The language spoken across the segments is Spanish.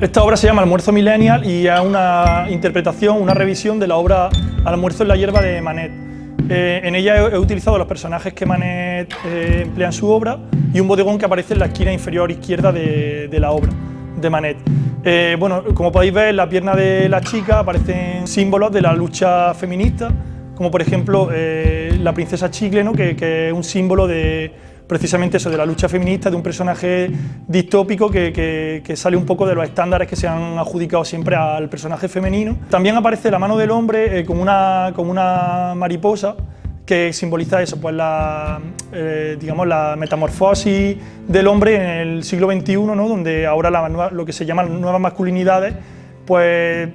Esta obra se llama Almuerzo Millennial y es una interpretación, una revisión de la obra Almuerzo en la hierba de Manet. En ella he utilizado los personajes que Manet emplea en su obra y un bodegón que aparece en la esquina inferior izquierda de la obra de Manet. Bueno, como podéis ver, en la pierna de la chica aparecen símbolos de la lucha feminista, como por ejemplo la princesa Chicle, ¿no? que es un símbolo de precisamente eso, de la lucha feminista, de un personaje distópico que sale un poco de los estándares que se han adjudicado siempre al personaje femenino. También aparece la mano del hombre como una mariposa que simboliza eso, pues digamos, la metamorfosis del hombre en el siglo XXI, ¿no? Donde ahora lo que se llaman nuevas masculinidades pues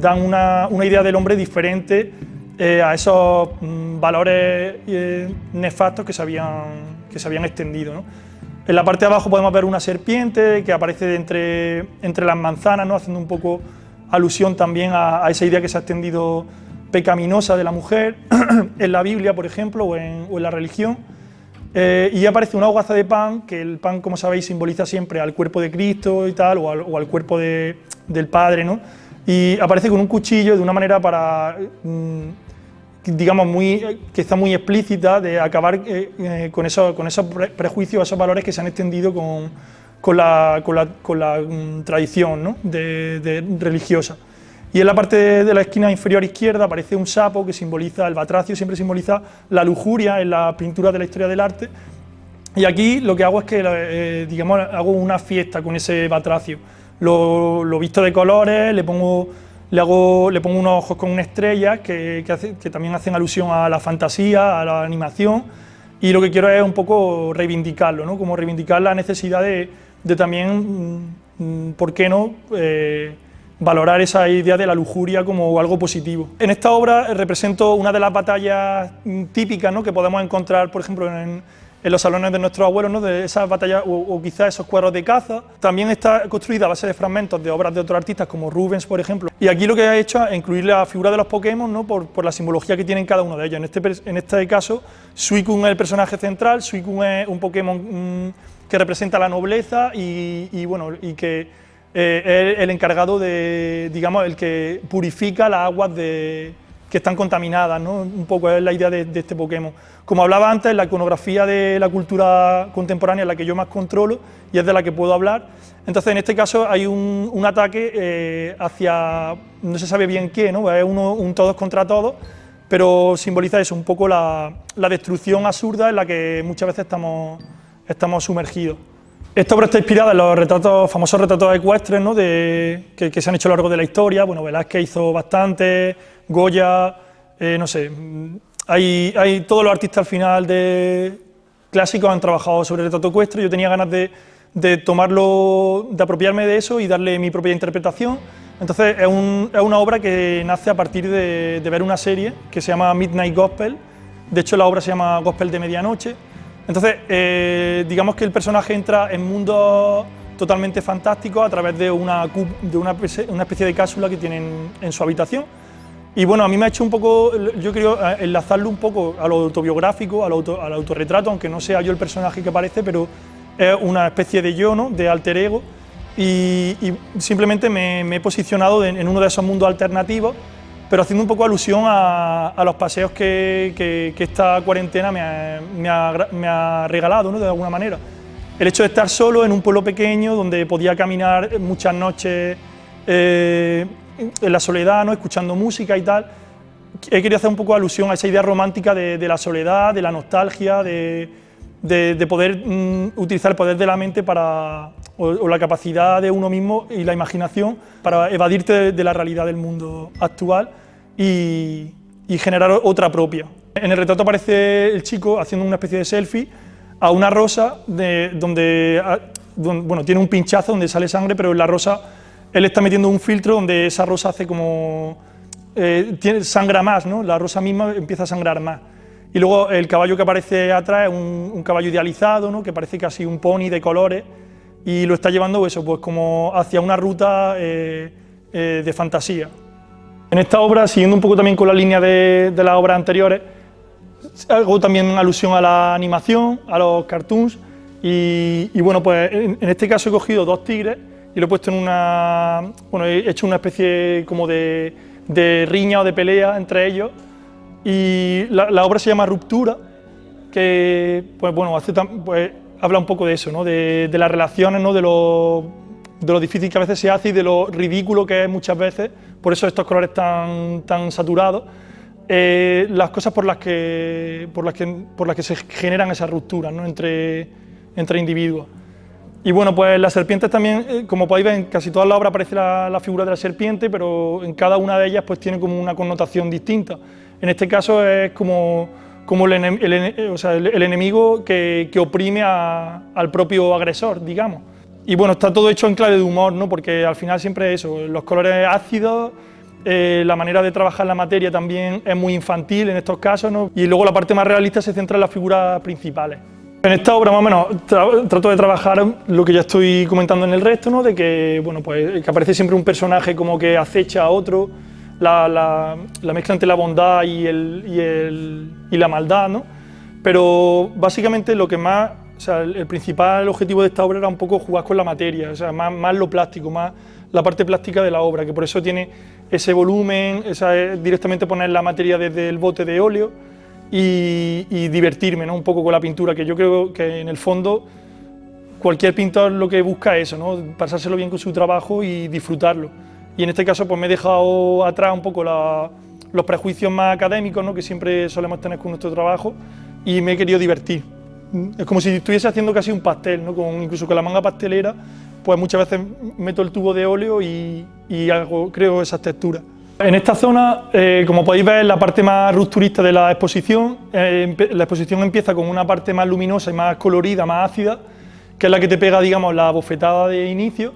dan una idea del hombre diferente a esos valores nefastos que se habían extendido, ¿no? En la parte de abajo podemos ver una serpiente que aparece entre las manzanas, ¿no? Haciendo un poco alusión también a esa idea que se ha extendido pecaminosa de la mujer en la Biblia, por ejemplo, o en la religión. Y aparece una hogaza de pan, que el pan, como sabéis, simboliza siempre al cuerpo de Cristo y tal, o al cuerpo del Padre, ¿no? Y aparece con un cuchillo de una manera digamos, que está muy explícita, de acabar con esos prejuicios, esos valores que se han extendido con la tradición, ¿no? religiosa. Y en la parte de la esquina inferior izquierda aparece un sapo que simboliza, el batracio siempre simboliza la lujuria en la pintura de la historia del arte. Y aquí lo que hago es que, digamos, hago una fiesta con ese batracio. Lo visto de colores, le pongo unos ojos con una estrella que también hacen alusión a la fantasía, a la animación, y lo que quiero es un poco reivindicarlo, ¿no? Como reivindicar la necesidad de también, ¿por qué no?, valorar esa idea de la lujuria como algo positivo. En esta obra represento una de las batallas típicas, ¿no?, que podemos encontrar, por ejemplo, en los salones de nuestros abuelos, ¿no?, de esas batallas o quizás esos cuadros de caza. También está construida a base de fragmentos de obras de otros artistas como Rubens, por ejemplo. Y aquí lo que he hecho es incluir la figura de los Pokémon, ¿no?, por la simbología que tienen cada uno de ellos. En este caso, Suicune es el personaje central. Suicune es un Pokémon que representa la nobleza y que es el encargado digamos, el que purifica las aguas que están contaminadas, ¿no? Un poco es la idea de este Pokémon. Como hablaba antes, la iconografía de la cultura contemporánea es la que yo más controlo y es de la que puedo hablar. Entonces, en este caso hay un ataque hacia, no se sabe bien qué, ¿no? Es un todos contra todos, pero simboliza eso, un poco la destrucción absurda en la que muchas veces estamos sumergidos. Esta obra está inspirada en los famosos retratos ecuestres, ¿no?, que se han hecho a lo largo de la historia. Bueno, Velázquez hizo bastante, Goya, no sé, todos los artistas al final clásicos han trabajado sobre el retrato ecuestre. Yo tenía ganas de tomarlo, de apropiarme de eso y darle mi propia interpretación. Entonces es una obra que nace a partir de ver una serie que se llama Midnight Gospel. De hecho, la obra se llama Gospel de Medianoche. Entonces, digamos que el personaje entra en mundos totalmente fantásticos a través de una especie de cápsula que tienen en su habitación. Y bueno, a mí me ha hecho un poco, yo creo, enlazarlo un poco a lo autobiográfico, al autorretrato, aunque no sea yo el personaje que aparece, pero es una especie de yo, ¿no?, de alter ego, y simplemente me he posicionado en uno de esos mundos alternativos, pero haciendo un poco alusión a los paseos que esta cuarentena me ha regalado, ¿no?, de alguna manera. El hecho de estar solo en un pueblo pequeño donde podía caminar muchas noches en la soledad, ¿no?, escuchando música y tal. He querido hacer un poco alusión a esa idea romántica de la soledad, de la nostalgia, de poder utilizar el poder de la mente o la capacidad de uno mismo y la imaginación para evadirte de la realidad del mundo actual y generar otra propia. En el retrato aparece el chico haciendo una especie de selfie a una rosa donde bueno, tiene un pinchazo donde sale sangre, pero en la rosa él está metiendo un filtro donde esa rosa hace como sangra más, ¿no? La rosa misma empieza a sangrar más. Y luego el caballo que aparece atrás es un caballo idealizado, ¿no?, que parece casi un pony de colores, y lo está llevando eso, pues como hacia una ruta de fantasía. En esta obra, siguiendo un poco también con la línea de las obras anteriores, hago también alusión a la animación, a los cartoons, y bueno, pues en este caso he cogido dos tigres y lo he puesto en una, bueno, he hecho una especie como de riña o de pelea entre ellos, y la obra se llama Ruptura, que pues bueno, pues, habla un poco de eso, ¿no? de las relaciones, ¿no? de lo difícil que a veces se hace y de lo ridículo que es muchas veces, por eso estos colores tan saturados, las cosas por las que se generan esas rupturas, ¿no? entre individuos. Y bueno, pues las serpientes también, como podéis ver, en casi todas las obras aparece la figura de la serpiente, pero en cada una de ellas pues tiene como una connotación distinta. En este caso es como el enemigo que oprime al propio agresor, digamos. Y bueno, está todo hecho en clave de humor, ¿no? Porque al final siempre es eso, los colores ácidos, la manera de trabajar la materia también es muy infantil en estos casos, ¿no? Y luego la parte más realista se centra en las figuras principales. En esta obra más o menos trato de trabajar lo que ya estoy comentando en el resto, ¿no? De que, bueno, pues, que aparece siempre un personaje como que acecha a otro, la mezcla entre la bondad y la maldad, ¿no? Pero básicamente lo que más, o sea, el principal objetivo de esta obra era un poco jugar con la materia, o sea, más lo plástico, más la parte plástica de la obra, que por eso tiene ese volumen, directamente poner la materia desde el bote de óleo y divertirme, ¿no? Un poco con la pintura, que yo creo que en el fondo cualquier pintor lo que busca es eso, ¿no? Pasárselo bien con su trabajo y disfrutarlo. Y en este caso pues me he dejado atrás un poco los prejuicios más académicos, ¿no? Que siempre solemos tener con nuestro trabajo, y me he querido divertir. Es como si estuviese haciendo casi un pastel, ¿no? Incluso con la manga pastelera, pues muchas veces meto el tubo de óleo y creo esas texturas. En esta zona, como podéis ver, es la parte más rupturista de la exposición. La exposición empieza con una parte más luminosa y más colorida, más ácida, que es la que te pega, digamos, la bofetada de inicio.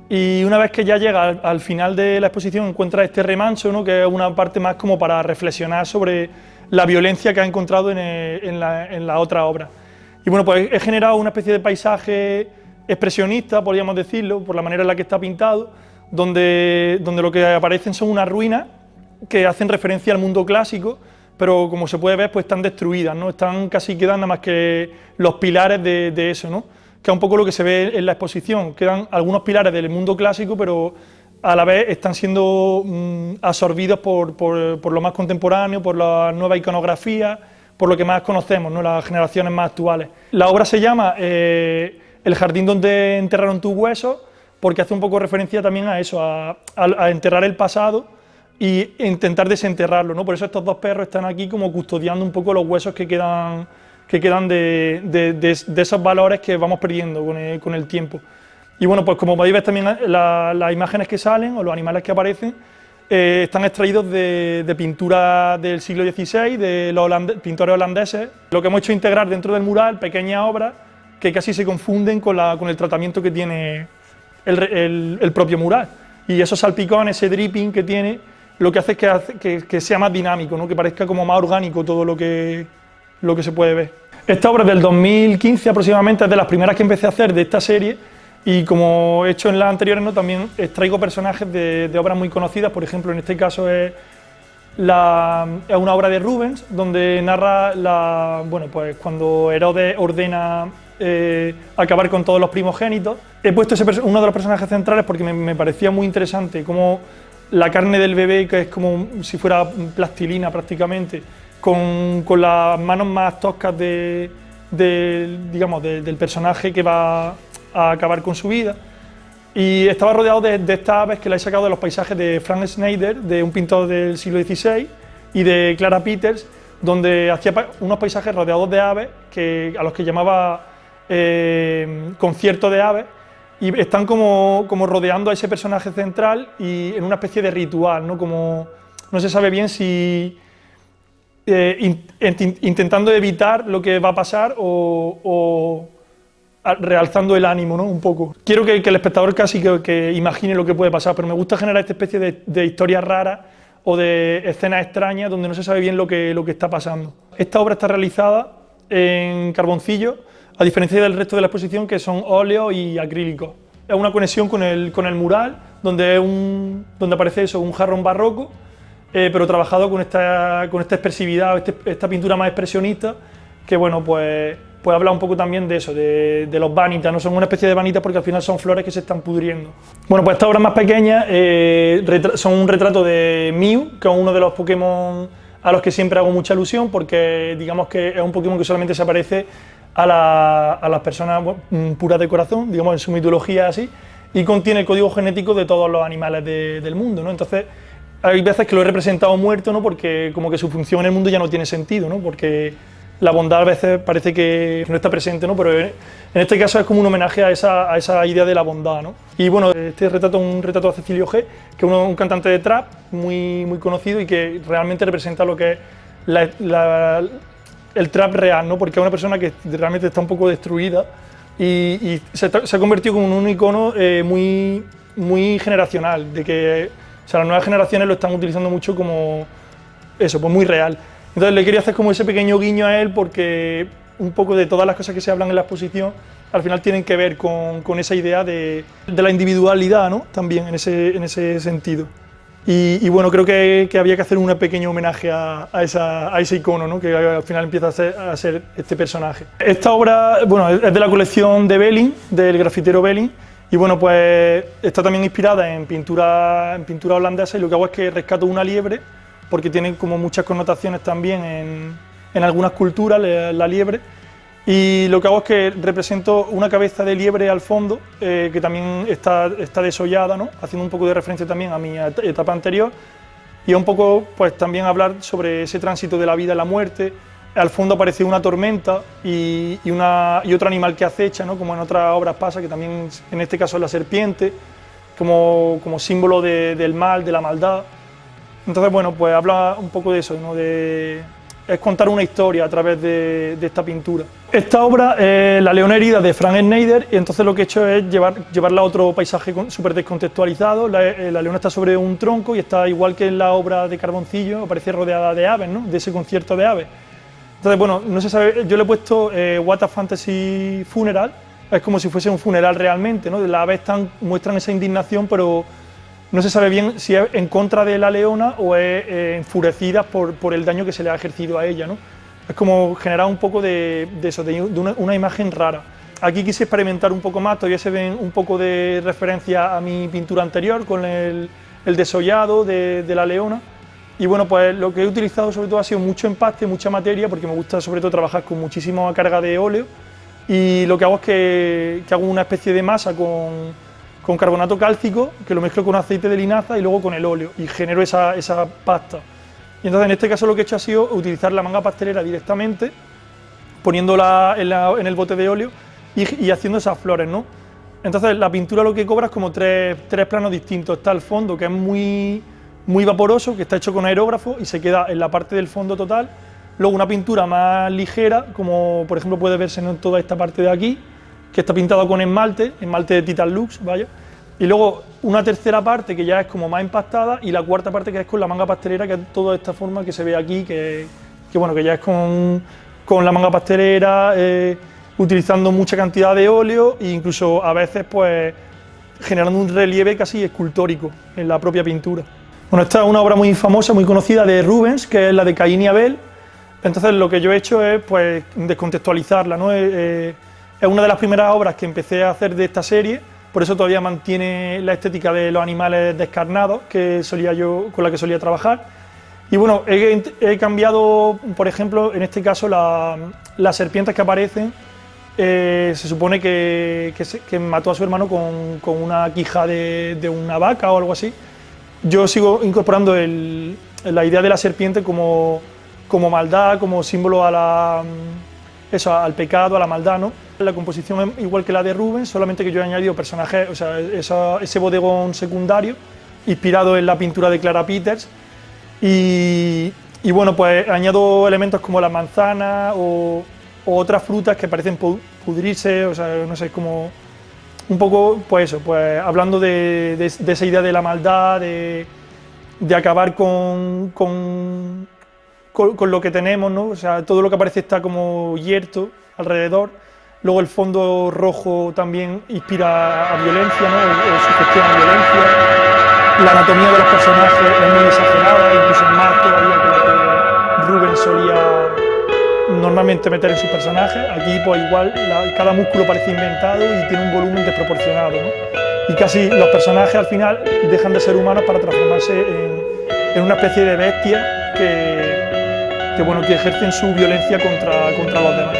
Y una vez que ya llega al final de la exposición, encuentras este remanso, ¿no? Que es una parte más como para reflexionar sobre la violencia que ha encontrado en la otra obra. Y bueno, pues he generado una especie de paisaje expresionista, podríamos decirlo, por la manera en la que está pintado, donde lo que aparecen son unas ruinas que hacen referencia al mundo clásico, pero como se puede ver, pues están destruidas, ¿no? Quedan nada más que los pilares de eso, ¿no? Que es un poco lo que se ve en la exposición. Quedan algunos pilares del mundo clásico, pero a la vez están siendo absorbidos por lo más contemporáneo, por la nueva iconografía, por lo que más conocemos, ¿no? Las generaciones más actuales. La obra se llama El jardín donde enterraron tus huesos, porque hace un poco referencia también a eso, a enterrar el pasado e intentar desenterrarlo, ¿no? Por eso estos dos perros están aquí como custodiando un poco los huesos que quedan de esos valores que vamos perdiendo con el tiempo. Y bueno, pues como podéis ver también las imágenes que salen o los animales que aparecen están extraídos de pintura del siglo XVI, de los pintores holandeses. Lo que hemos hecho es integrar dentro del mural pequeñas obras que casi se confunden con el tratamiento que tiene el propio mural. Y esos salpicones, ese dripping que tiene, lo que hace es que sea más dinámico, ¿no? Que parezca como más orgánico todo lo que se puede ver. Esta obra es del 2015 aproximadamente, es de las primeras que empecé a hacer de esta serie, y como he hecho en las anteriores, ¿no? También extraigo personajes de obras muy conocidas. Por ejemplo, en este caso es una obra de Rubens, donde narra bueno, pues cuando Herodes ordena acabar con todos los primogénitos. He puesto uno de los personajes centrales porque me parecía muy interesante, como la carne del bebé, que es como si fuera plastilina prácticamente, con las manos más toscas del personaje que va a acabar con su vida. Y estaba rodeado de estas aves que la he sacado de los paisajes de Frank Schneider, de un pintor del siglo XVI, y de Clara Peters, donde hacía unos paisajes rodeados de aves a los que llamaba concierto de aves, y están como rodeando a ese personaje central y en una especie de ritual, ¿no? Como no se sabe bien si intentando evitar lo que va a pasar o realzando el ánimo, ¿no? Un poco. Quiero que el espectador casi que imagine lo que puede pasar, pero me gusta generar esta especie de historias raras o de escenas extrañas donde no se sabe bien lo que está pasando. Esta obra está realizada en carboncillo, a diferencia del resto de la exposición, que son óleo y acrílico. Es una conexión con el mural, donde aparece eso, un jarrón barroco, pero trabajado con esta expresividad, esta pintura más expresionista, que bueno, pues pues habla un poco también de eso, de los vanitas, ¿no? Son una especie de vanitas porque al final son flores que se están pudriendo. Bueno, pues estas obras más pequeñas son un retrato de Mew, que es uno de los Pokémon a los que siempre hago mucha alusión, porque digamos que es un Pokémon que solamente se aparece a las personas puras de corazón, digamos en su mitología así, y contiene el código genético de todos los animales del mundo, ¿no? Entonces, hay veces que lo he representado muerto, ¿no? Porque como que su función en el mundo ya no tiene sentido, ¿no? Porque la bondad a veces parece que no está presente, ¿no? Pero en este caso es como un homenaje a esa idea de la bondad, ¿no? Y bueno, este retrato es un retrato de Cecilio G, que es un cantante de trap muy conocido y que realmente representa lo que es el trap real, ¿no? Porque es una persona que realmente está un poco destruida y se ha convertido como en un icono muy generacional, de que o sea, las nuevas generaciones lo están utilizando mucho como eso, pues muy real. Entonces le quería hacer como ese pequeño guiño a él porque un poco de todas las cosas que se hablan en la exposición al final tienen que ver con esa idea de la individualidad, ¿no? También en ese sentido. Y bueno, creo que había que hacer un pequeño homenaje a ese icono, ¿no? Que al final empieza a ser este personaje. Esta obra, bueno, es de la colección de Belling, del grafitero Belling, y bueno, pues está también inspirada en pintura holandesa, y lo que hago es que rescato una liebre, porque tiene como muchas connotaciones también en algunas culturas, la liebre, y lo que hago es que represento una cabeza de liebre al fondo, que también está desollada, ¿no? Haciendo un poco de referencia también a mi etapa anterior, y un poco pues también hablar sobre ese tránsito de la vida y la muerte. Al fondo aparece una tormenta y otro animal que acecha, ¿no? Como en otras obras pasa, que también en este caso es la serpiente, como símbolo del mal, de la maldad. Entonces, bueno, pues habla un poco de eso, ¿no? Es contar una historia a través de esta pintura. Esta obra es La leona herida de Frank Schneider, y entonces lo que he hecho es llevarla a otro paisaje súper descontextualizado. La leona está sobre un tronco y está igual que en la obra de Carboncillo, aparece rodeada de aves, ¿no? De ese concierto de aves. Entonces, bueno, no se sabe, yo le he puesto What a Fantasy Funeral, es como si fuese un funeral realmente, ¿no? Las aves muestran esa indignación, pero no se sabe bien si es en contra de la leona o es enfurecidas por el daño que se le ha ejercido a ella, ¿no? Es como generar un poco de eso, de una imagen rara. Aquí quise experimentar un poco más, todavía se ven un poco de referencia a mi pintura anterior con el desollado de la leona. Y bueno, pues lo que he utilizado sobre todo ha sido mucho empaste, mucha materia, porque me gusta sobre todo trabajar con muchísima carga de óleo, y lo que hago es que hago una especie de masa con carbonato cálcico, que lo mezclo con aceite de linaza y luego con el óleo, y genero esa pasta. Y entonces en este caso lo que he hecho ha sido utilizar la manga pastelera directamente, poniéndola en el bote de óleo y haciendo esas flores, ¿no? Entonces la pintura lo que cobra es como tres planos distintos. Está el fondo, que es muy vaporoso, que está hecho con aerógrafo y se queda en la parte del fondo total. Luego una pintura más ligera, como por ejemplo puede verse en toda esta parte de aquí, que está pintado con esmalte de Titan Lux, vaya. Y luego una tercera parte que ya es como más impactada, y la cuarta parte que es con la manga pastelera, que es toda esta forma que se ve aquí, que bueno, que ya es con la manga pastelera, utilizando mucha cantidad de óleo e incluso a veces pues generando un relieve casi escultórico en la propia pintura. Bueno, esta es una obra muy famosa, muy conocida de Rubens, que es la de Caín y Abel. Entonces lo que yo he hecho es pues descontextualizarla, ¿no? Es una de las primeras obras que empecé a hacer de esta serie, por eso todavía mantiene la estética de los animales descarnados con la que solía trabajar. Y bueno, he cambiado, por ejemplo, en este caso las serpientes que aparecen, se supone que mató a su hermano con una quija de una vaca o algo así. Yo sigo incorporando la idea de la serpiente como maldad, como símbolo al pecado, a la maldad, ¿no? La composición es igual que la de Rubens, solamente que yo he añadido personajes, o sea, ese bodegón secundario, inspirado en la pintura de Clara Peters. Y bueno, pues añado elementos como las manzanas o otras frutas que parecen pudrirse, o sea, no sé, como un poco, pues eso, pues hablando de esa idea de la maldad, de acabar con lo que tenemos, ¿no? O sea, todo lo que aparece está como yerto alrededor. Luego el fondo rojo también inspira a violencia, ¿no? O sugestiona a violencia. La anatomía de los personajes es muy exagerada, incluso más todavía que lo que Rubens normalmente meter en sus personajes. Aquí pues igual cada músculo parece inventado y tiene un volumen desproporcionado, ¿no? Y casi los personajes al final dejan de ser humanos para transformarse en una especie de bestia que ejercen su violencia contra los demás.